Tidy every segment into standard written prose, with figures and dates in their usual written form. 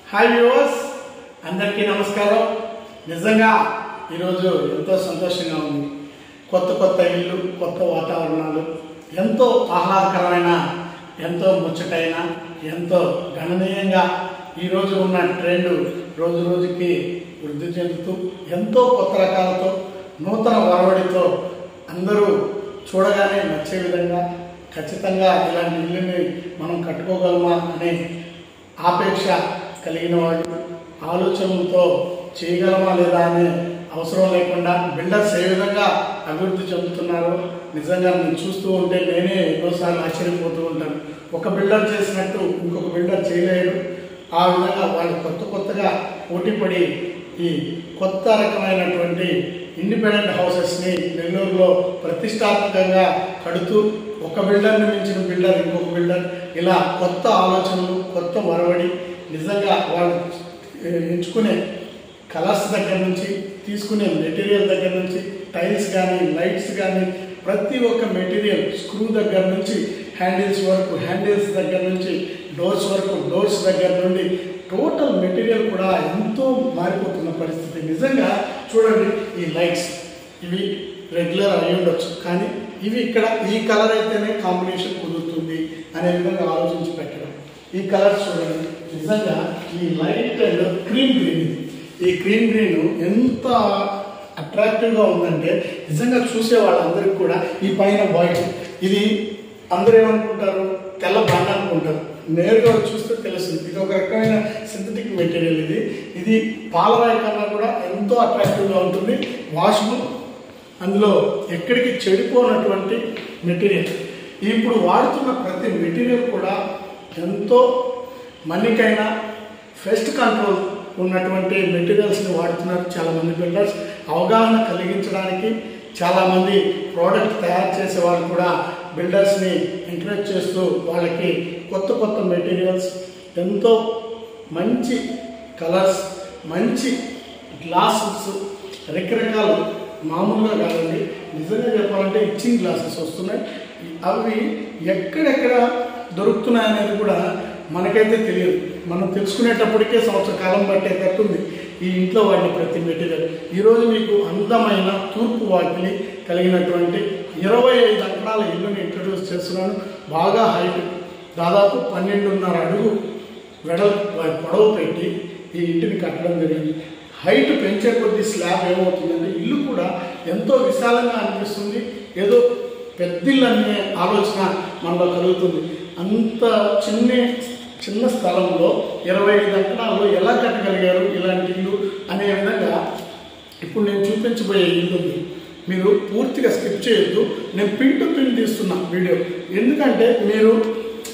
Hi viewers, అందరికీ నమస్కారం. నిజంగా ఈరోజు ఎంతో సంతోషంగా ఉంది. కొత్త ఇల్లు, కొత్త వాతావరణాలు, ఎంతో ఆహ్లాదకరమైన, ఎంతో ముచ్చటైన, ఎంతో గణనీయంగా ఈరోజు ఉన్న ట్రెండ్ రోజు రోజుకి వృద్ధి చెందుతూ ఎంతో కొత్త రకాలతో నూతన వరవడితో అందరూ చూడగానే నచ్చే విధంగా ఖచ్చితంగా ఇలాంటి ఇల్లుని మనం కట్టుకోగలమా అనే ఆపేక్ష కలిగిన వాళ్ళు, ఆలోచనలతో చేయగలమా లేదా అనే అవసరం లేకుండా బిల్డర్స్ ఏ విధంగా అభివృద్ధి చెందుతున్నారో నిజంగా నేను చూస్తూ ఉంటే నేనే ఎన్నోసార్లు ఆశ్చర్యపోతూ ఉంటాను. ఒక బిల్డర్ చేసినట్టు ఇంకొక బిల్డర్ చేయలేడు. ఆ విధంగా వాళ్ళు కొత్తగా పోటీపడి ఈ కొత్త రకమైనటువంటి ఇండిపెండెంట్ హౌసెస్ని నెల్లూరులో ప్రతిష్టాత్మకంగా కడుతూ ఒక బిల్డర్ని మించిన బిల్డర్ ఇంకొక బిల్డర్ ఇలా కొత్త ఆలోచనలు, కొత్త వరవడి, నిజంగా వాళ్ళు ఎంచుకునే కలర్స్ దగ్గర నుంచి, తీసుకునే మెటీరియల్ దగ్గర నుంచి, టైల్స్ కానీ, లైట్స్ కానీ, ప్రతి ఒక్క మెటీరియల్ స్క్రూ దగ్గర నుంచి హ్యాండిల్స్ వరకు, హ్యాండిల్స్ దగ్గర నుంచి డోర్స్ వరకు, డోర్స్ దగ్గర నుండి టోటల్ మెటీరియల్ కూడా ఎంతో మారిపోతున్న పరిస్థితి. నిజంగా చూడండి, ఈ లైట్స్ ఇవి రెగ్యులర్ అయి ఉండొచ్చు, కానీ ఇవి ఇక్కడ ఈ కలర్ అయితేనే కాంబినేషన్ కుదురుతుంది అనే విధంగా ఆలోచించి పెట్టడం. ఈ కలర్స్ చూడండి, నిజంగా ఈ లైట్ అండ్ క్రీమ్ గ్రీన్, ఈ క్రీమ్ గ్రీన్ ఎంత అట్రాక్టివ్గా ఉందంటే నిజంగా చూసే వాళ్ళందరికీ కూడా ఈ పైన వైట్, ఇది అందరూ ఏమనుకుంటారు, తెల్ల బండ అనుకుంటారు. నేరుగా చూస్తే తెలుస్తుంది ఇది ఒక రకమైన సింథటిక్ మెటీరియల్. ఇది పాలరాయి కన్నా కూడా ఎంతో అట్రాక్టివ్గా ఉంటుంది, వాషబుల్, అందులో ఎక్కడికి చెడిపోనటువంటి మెటీరియల్. ఇప్పుడు వాడుతున్న ప్రతి మెటీరియల్ కూడా ఎంతో మన్నికైనా పెస్ట్ కంట్రోల్ ఉన్నటువంటి మెటీరియల్స్ని వాడుతున్నారు చాలామంది బిల్డర్స్. అవగాహన కలిగించడానికి చాలామంది ప్రోడక్ట్ తయారు చేసే వాళ్ళు కూడా బిల్డర్స్ని ఎంకరేజ్ చేస్తూ వాళ్ళకి కొత్త మెటీరియల్స్, ఎంతో మంచి కలర్స్, మంచి గ్లాసెస్, రకరకాలు మామూలుగా కాదండి, నిజంగా చెప్పాలంటే ఇచ్చింగ్ గ్లాసెస్ వస్తున్నాయి. అవి ఎక్కడెక్కడ దొరుకుతున్నాయి అనేది కూడా మనకైతే తెలియదు. మనం తెలుసుకునేటప్పటికే సంవత్సర కాలం పట్టేటట్టుంది ఈ ఇంట్లో వాడిన ప్రతి మెటీరియల్. ఈరోజు మీకు అందమైన తూర్పు వాకిలి కలిగినటువంటి 25 అంకణాల ఇల్లుని ఇంట్రడ్యూస్ చేస్తున్నాను. బాగా హైట్, దాదాపు 12.5 అడుగు పొడవు పెట్టి ఈ ఇంటిని కట్టడం జరిగింది. హైట్ పెంచే కొద్ది స్లాబ్ ఏమవుతుందంటే ఇల్లు కూడా ఎంతో విశాలంగా అనిపిస్తుంది. ఏదో పెద్దిల్లు అనే ఆలోచన మనలో కలుగుతుంది. అంత చిన్న స్థలంలో 25 అంకణాల్లో ఎలా కట్టగలిగారు ఇలాంటి ఇల్లు అనే విధంగా ఇప్పుడు నేను చూపించబోయే ఇల్లు మీరు పూర్తిగా స్కిప్ చేయొద్దు. నేను పిన్ టు పిన్ తీస్తున్నా వీడియో, ఎందుకంటే మీరు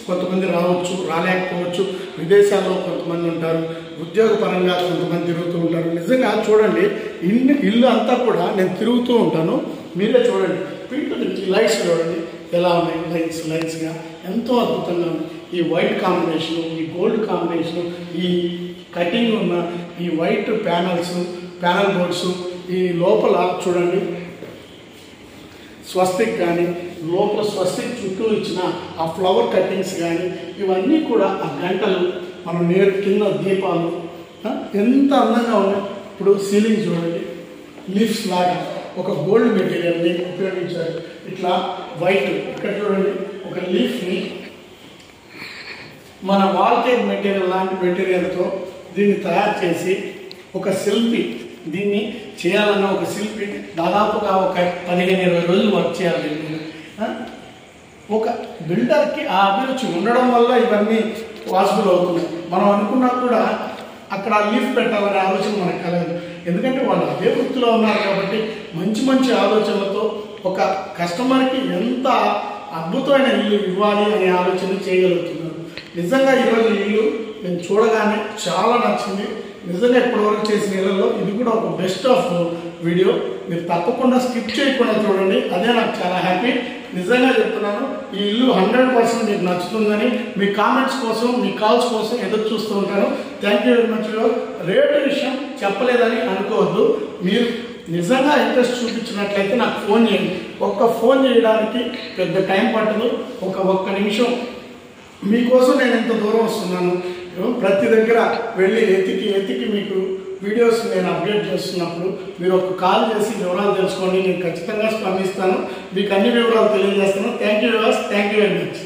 కొంతమంది రావచ్చు, రాలేకపోవచ్చు, విదేశాల్లో కొంతమంది ఉంటారు, ఉద్యోగపరంగా కొంతమంది తిరుగుతూ ఉంటారు. నిజంగా చూడండి, ఇల్లు అంతా కూడా నేను తిరుగుతూ ఉంటాను, మీరే చూడండి. పిన్ టు పిన్ లైట్స్ చూడండి ఎలా ఉన్నాయి, లైట్స్గా ఎంతో అద్భుతంగా ఉంది. ఈ వైట్ కాంబినేషను, ఈ గోల్డ్ కాంబినేషను, ఈ కటింగ్ ఉన్న ఈ వైట్ ప్యానల్ బోర్డ్స్, ఈ లోపల చూడండి స్వస్తిక్ కానీ, లోపల స్వస్తిక్ చుట్టూ ఇచ్చిన ఆ ఫ్లవర్ కటింగ్స్ కానీ, ఇవన్నీ కూడా ఆ గంటలు, మనం నేరు కింద దీపాలు ఎంత అందంగా ఉన్నాయి. ఇప్పుడు సీలింగ్ చూడండి, లీఫ్స్ లాగా ఒక గోల్డ్ మెటీరియల్ని ఉపయోగించారు. ఇట్లా వైట్, ఇక్కడ చూడండి ఒక లీఫ్ని మన వాల్కేక్ మెటీరియల్ లాంటి మెటీరియల్తో దీన్ని తయారు చేసి ఒక శిల్పి దీన్ని చేయాలన్న ఒక శిల్పి దాదాపుగా ఒక 15-20 రోజులు వర్క్ చేయాలి. ఒక బిల్డర్కి ఆ అభిరుచి ఉండడం వల్ల ఇవన్నీ పాసిబుల్ అవుతున్నాయి. మనం అనుకున్నా కూడా అక్కడ లీఫ్ పెట్టాలనే ఆలోచన మనకు కలగదు, ఎందుకంటే వాళ్ళు అదే వృత్తిలో ఉన్నారు కాబట్టి మంచి ఆలోచనలతో ఒక కస్టమర్కి ఎంత అద్భుతమైన ఇల్లు ఇవ్వాలి అనే ఆలోచన చేయగలుగుతున్నారు. నిజంగా ఈరోజు ఇల్లు నేను చూడగానే చాలా నచ్చింది. నిజంగా ఇప్పటివరకు చేసిన ఇళ్లలో ఇది కూడా ఒక బెస్ట్ ఆఫ్ వీడియో. మీరు తప్పకుండా స్కిప్ చేయకుండా చూడండి, అదే నాకు చాలా హ్యాపీ. నిజంగా చెప్తున్నాను, ఈ ఇల్లు 100% మీకు నచ్చుతుందని మీ కామెంట్స్ కోసం, మీ కాల్స్ కోసం ఎదురు చూస్తూ ఉంటాను. Thank you very much. Rate విషయం చెప్పలేదని అనుకోవద్దు. మీరు నిజంగా ఇంట్రెస్ట్ చూపించినట్లయితే నాకు ఫోన్ చేయండి. ఫోన్ చేయడానికి పెద్ద టైం పట్టదు, ఒక్క నిమిషం మీకోసం నేను ఎంత దూరం వస్తున్నాను, ప్రతి దగ్గర వెళ్ళి ఎతికి మీకు వీడియోస్ నేను అప్డేట్ చేస్తున్నప్పుడు మీరు ఒక కాల్ చేసి వివరాలు తెలుసుకోండి. నేను ఖచ్చితంగా స్పందిస్తాను, మీకు అన్ని వివరాలు తెలియజేస్తాను. Thank you viewers, thank you very much.